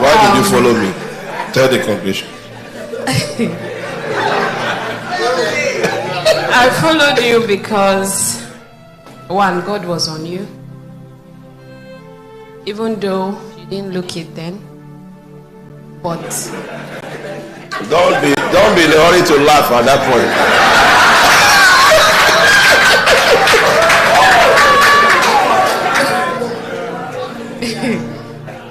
Why did you follow me? Tell the conclusion. I followed you because, one, God was on you. Even though you didn't look it then. But don't be in a hurry to laugh at that point.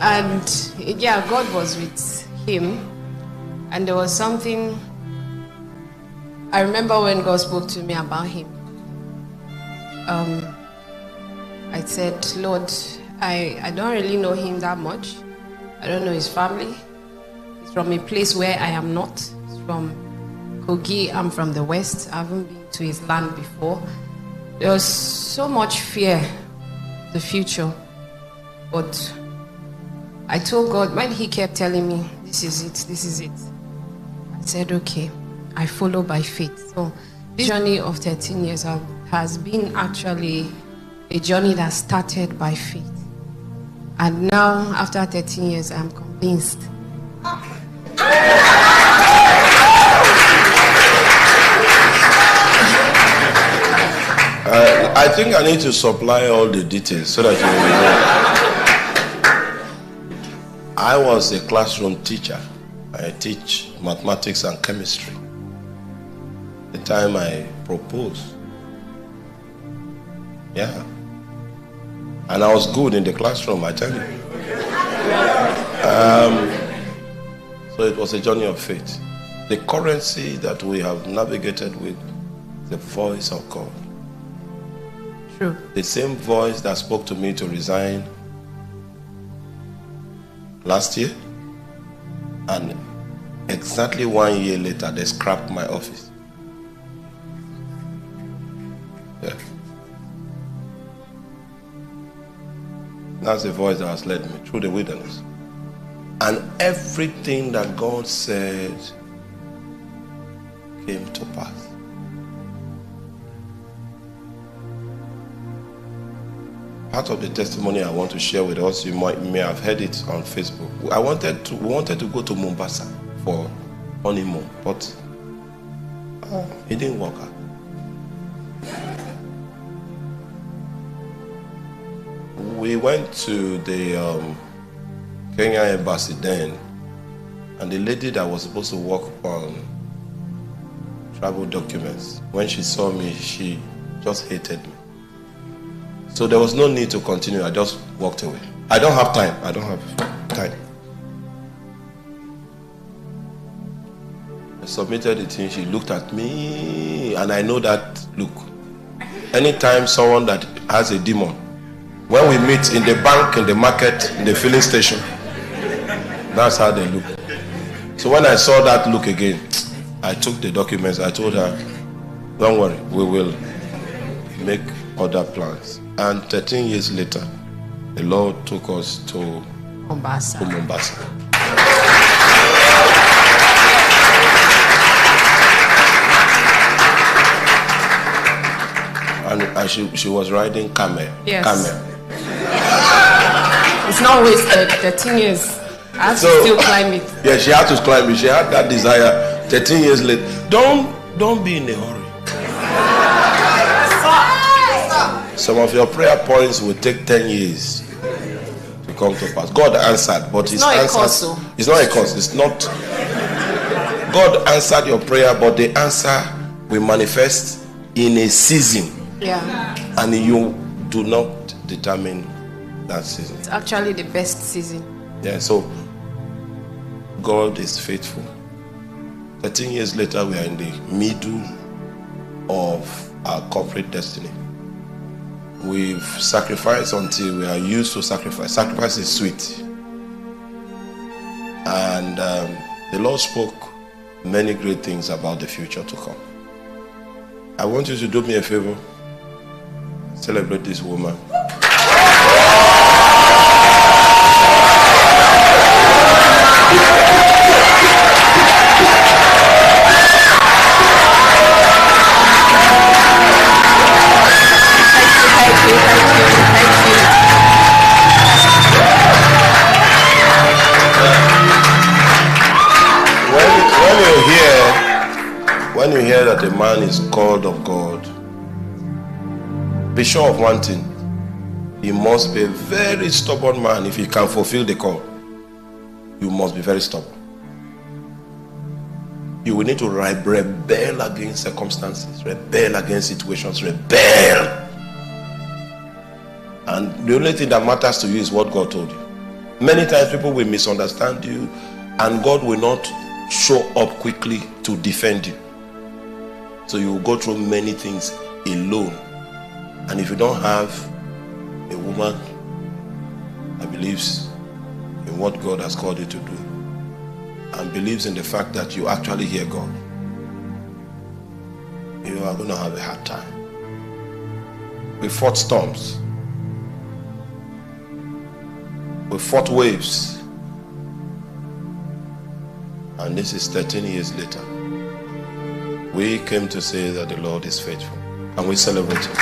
And yeah, God was with him. And there was something I remember when God spoke to me about him. I said, Lord, I don't really know him that much. I don't know his family. He's from a place where I am not. He's from Kogi. I'm from the West. I haven't been to his land before. There was so much fear of the future. But I told God, when he kept telling me, this is it, this is it, I said, okay, I follow by faith. So this journey of 13 years has been actually a journey that started by faith. And now, after 13 years, I'm convinced. I think I need to supply all the details so that you will know. I was a classroom teacher. I teach mathematics and chemistry. The time I proposed. Yeah. And I was good in the classroom, I tell you. So it was a journey of faith. The currency that we have navigated with, the voice of God. True. The same voice that spoke to me to resign last year, and exactly 1 year later, they scrapped my office. Yeah. That's the voice that has led me through the wilderness. And everything that God said came to pass. Part of the testimony I want to share with us, you may have heard it on Facebook. We wanted to go to Mombasa for honeymoon, but it didn't work out. We went to the Kenya embassy then, and the lady that was supposed to work on travel documents, when she saw me, she just hated me. So there was no need to continue. I just walked away. I don't have time. I submitted the thing. She looked at me, and I know that look. Anytime someone that has a demon, when we meet in the bank, in the market, in the filling station, that's how they look. So when I saw that look again, I took the documents. I told her, don't worry, we will make other plans. And 13 years later, the Lord took us to Mombasa. And she was riding camel. Yes. Camel. It's not wasted. 13 years. I have to still climb it. Yeah, she had to climb it. She had that desire. 13 years later. Don't be in a hurry. Some of your prayer points will take 10 years to come to pass. God answered, but it's not a curse. It's not a curse. It's not. God answered your prayer, but the answer will manifest in a season. Yeah. And you do not determine that season. It's actually the best season. Yeah, so God is faithful. 13 years later, we are in the middle of our corporate destiny. We've sacrificed until we are used to sacrifice. Sacrifice is sweet. And the Lord spoke many great things about the future to come. I want you to do me a favor. Celebrate this woman. Thank you. When you hear that a man is called of God, be sure of one thing. He must be a very stubborn man if he can fulfill the call. You must be very stubborn. You will need to rebel against circumstances, rebel against situations, rebel. And the only thing that matters to you is what God told you. Many times people will misunderstand you, and God will not show up quickly to defend you. So you will go through many things alone. And if you don't have a woman that believes in what God has called you to do, and believes in the fact that you actually hear God, you are going to have a hard time. We fought storms. We fought waves. And this is 13 years later. We came to say that the Lord is faithful. And we celebrate Him.